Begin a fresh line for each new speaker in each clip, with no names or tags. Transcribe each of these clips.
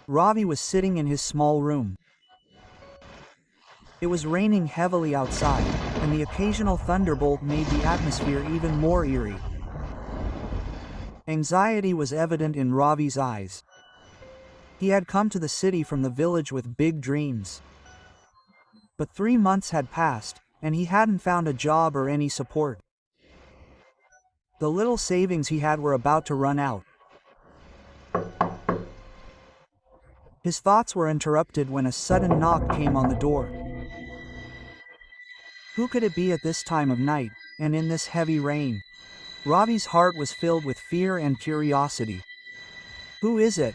Ravi was sitting in his small room. It was raining heavily outside, and the occasional thunderbolt made the atmosphere even more eerie. Anxiety was evident in Ravi's eyes. He had come to the city from the village with big dreams. But 3 months had passed, and he hadn't found a job or any support. The little savings he had were about to run out. His thoughts were interrupted when a sudden knock came on the door. Who could it be at this time of night, and in this heavy rain? Ravi's heart was filled with fear and curiosity. "Who is it?"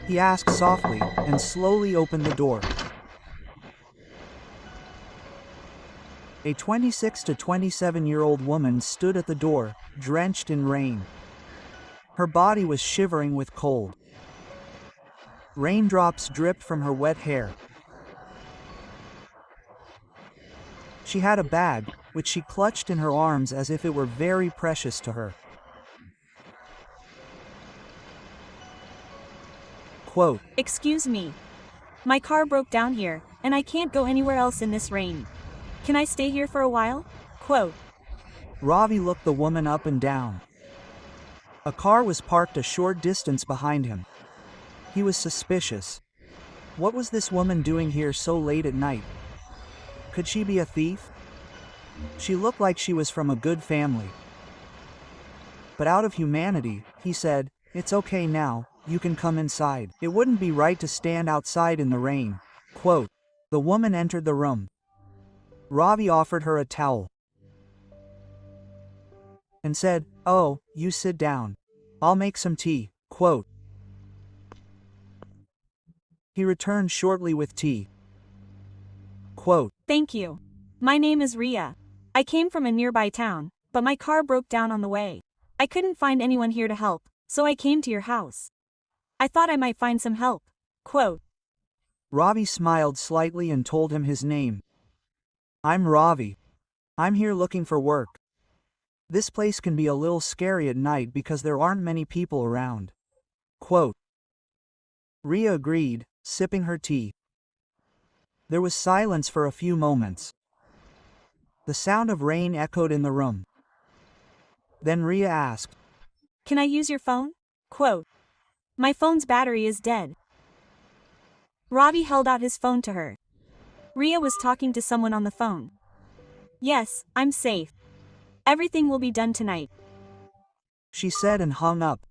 he asked softly, and slowly opened the door. A 26 to 27-year-old woman stood at the door, drenched in rain. Her body was shivering with cold. Raindrops dripped from her wet hair. She had a bag, which she clutched in her arms as if it were very precious to her. Quote,
"Excuse me. My car broke down here, and I can't go anywhere else in this rain. Can I stay here for a while?" Quote.
Ravi looked the woman up and down. A car was parked a short distance behind him. He was suspicious. What was this woman doing here so late at night? Could she be a thief? She looked like she was from a good family. But out of humanity, he said, "It's okay now, you can come inside. It wouldn't be right to stand outside in the rain." Quote. The woman entered the room. Ravi offered her a towel and said, "Oh, you sit down. I'll make some tea." Quote. He returned shortly with tea. Quote,
"Thank you. My name is Ria. I came from a nearby town, but my car broke down on the way. I couldn't find anyone here to help, so I came to your house. I thought I might find some help." Quote.
Ravi smiled slightly and told him his name. "I'm Ravi. I'm here looking for work. This place can be a little scary at night because there aren't many people around." Quote. Ria agreed, sipping her tea. There was silence for a few moments. The sound of rain echoed in the room. Then Ria asked,
"Can I use your phone?" Quote. "My phone's battery is dead." Ravi held out his phone to her. Ria was talking to someone on the phone. "Yes, I'm safe. Everything will be done tonight,"
she said and hung up.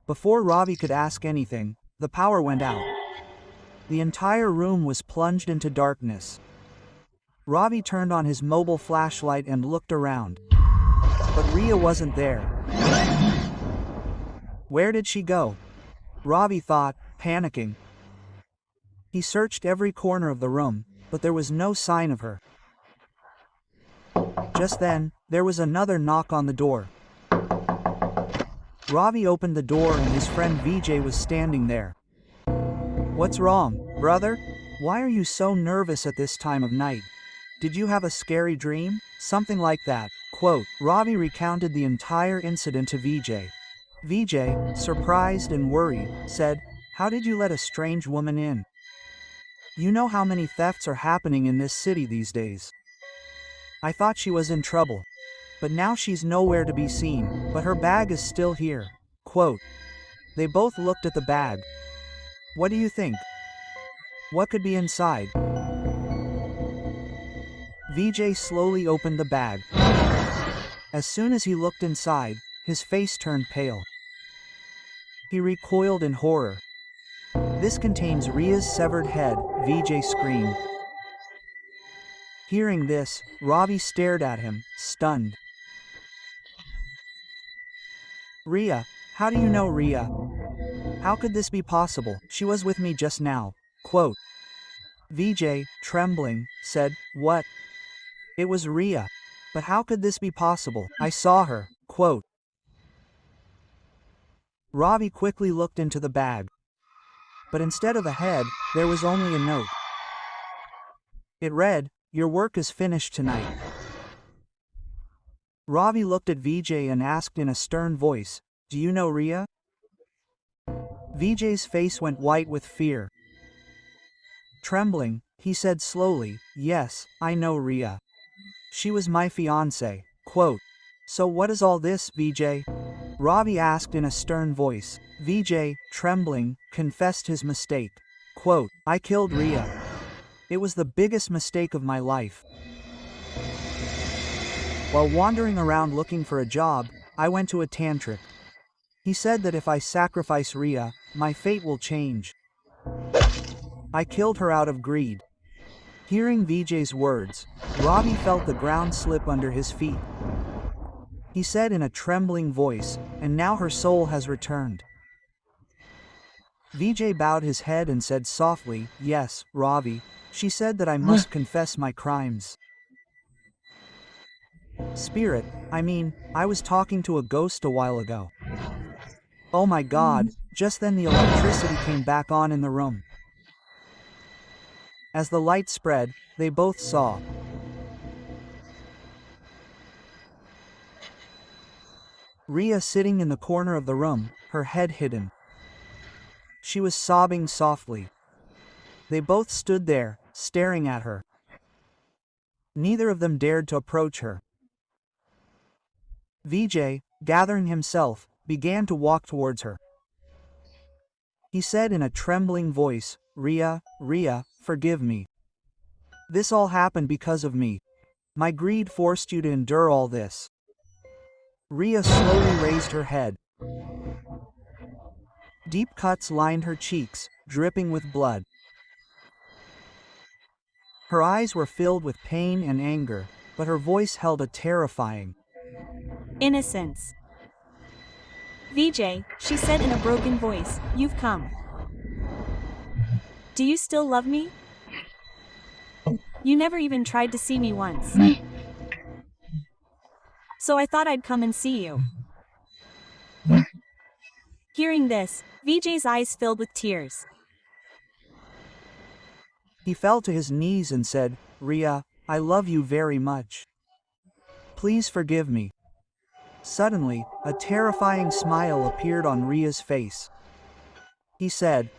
Before Ravi could ask anything, the power went out. The entire room was plunged into darkness. Ravi turned on his mobile flashlight and looked around. But Ria wasn't there. Where did she go? Ravi thought, panicking. He searched every corner of the room, but there was no sign of her. Just then, there was another knock on the door. Ravi opened the door and his friend Vijay was standing there. "What's wrong, brother? Why are you so nervous at this time of night? Did you have a scary dream?" Something like that. Quote. Ravi recounted the entire incident to Vijay. Vijay, surprised and worried, said, "How did you let a strange woman in? You know how many thefts are happening in this city these days. I thought she was in trouble. But now she's nowhere to be seen, but her bag is still here." Quote. They both looked at the bag. "What do you think? What could be inside?" Vijay slowly opened the bag. As soon as he looked inside, his face turned pale. He recoiled in horror. "This contains Ria's severed head," Vijay screamed. Hearing this, Ravi stared at him, stunned. "Ria? How do you know Ria? How could this be possible? She was with me just now." Quote. Vijay, trembling, said, "What? It was Ria. But how could this be possible? I saw her." Quote. Ravi quickly looked into the bag. But instead of a head, there was only a note. It read, "Your work is finished tonight." Ravi looked at Vijay and asked in a stern voice, "Do you know Ria?" VJ's face went white with fear. Trembling, he said slowly, "Yes, I know Ria. She was my fiancée." Quote. "So what is all this, VJ?" Ravi asked in a stern voice. VJ, trembling, confessed his mistake. Quote, "I killed Ria. It was the biggest mistake of my life. While wandering around looking for a job, I went to a tantric. He said that if I sacrifice Ria, my fate will change. I killed her out of greed." Hearing VJ's words, Ravi felt the ground slip under his feet. He said in a trembling voice, "And now her soul has returned." VJ bowed his head and said softly, "Yes, Ravi, she said that I must confess my crimes." "Spirit, I was talking to a ghost a while ago." "Oh my God," just then the electricity came back on in the room. As the light spread, they both saw Ria sitting in the corner of the room, her head hidden. She was sobbing softly. They both stood there, staring at her. Neither of them dared to approach her. VJ, gathering himself, began to walk towards her. He said in a trembling voice, Ria, forgive me. This all happened because of me. My greed forced you to endure all this." Ria slowly raised her head. Deep cuts lined her cheeks, dripping with blood. Her eyes were filled with pain and anger, but her voice held a terrifying
innocence. "VJ, she said in a broken voice, you've come. Do you still love me? You never even tried to see me once. So I thought I'd come and see you." Hearing this, VJ's eyes filled with tears.
He fell to his knees and said, "Ria, I love you very much. Please forgive me." Suddenly, a terrifying smile appeared on Ria's face. He said,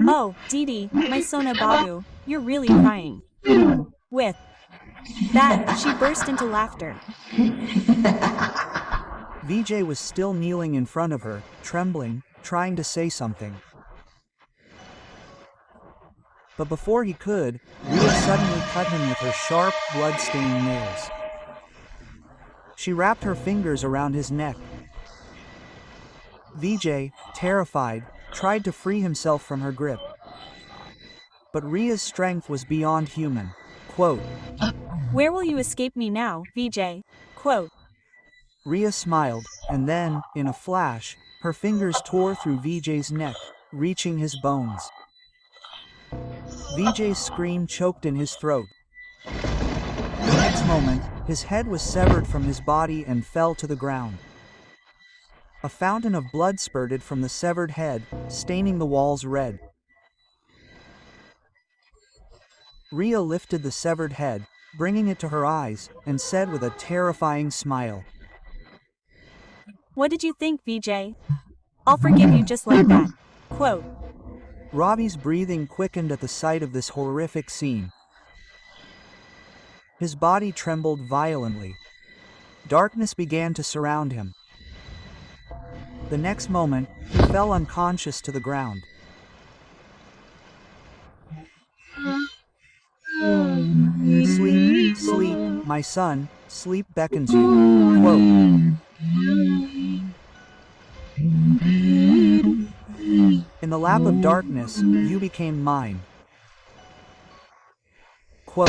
"Oh, Didi, my Sona Babu, you're really crying." With that, she burst into laughter.
VJ was still kneeling in front of her, trembling, trying to say something. But before he could, Ria suddenly cut him with her sharp, blood-stained nails. She wrapped her fingers around his neck. VJ, terrified, tried to free himself from her grip. But Ria's strength was beyond human. Quote,
"Where will you escape me now, VJ?" Quote.
Ria smiled, and then, in a flash, her fingers tore through VJ's neck, reaching his bones. VJ's scream choked in his throat. The next moment, his head was severed from his body and fell to the ground. A fountain of blood spurted from the severed head, staining the walls red. Ria lifted the severed head, bringing it to her eyes, and said with a terrifying smile,
"What did you think, VJ? I'll forgive you just like that." Quote.
Ravi's breathing quickened at the sight of this horrific scene. His body trembled violently. Darkness began to surround him. The next moment, he fell unconscious to the ground. "Sleep, sleep, my son, sleep beckons you." Quote. "In the lap of darkness, you became mine." Quote.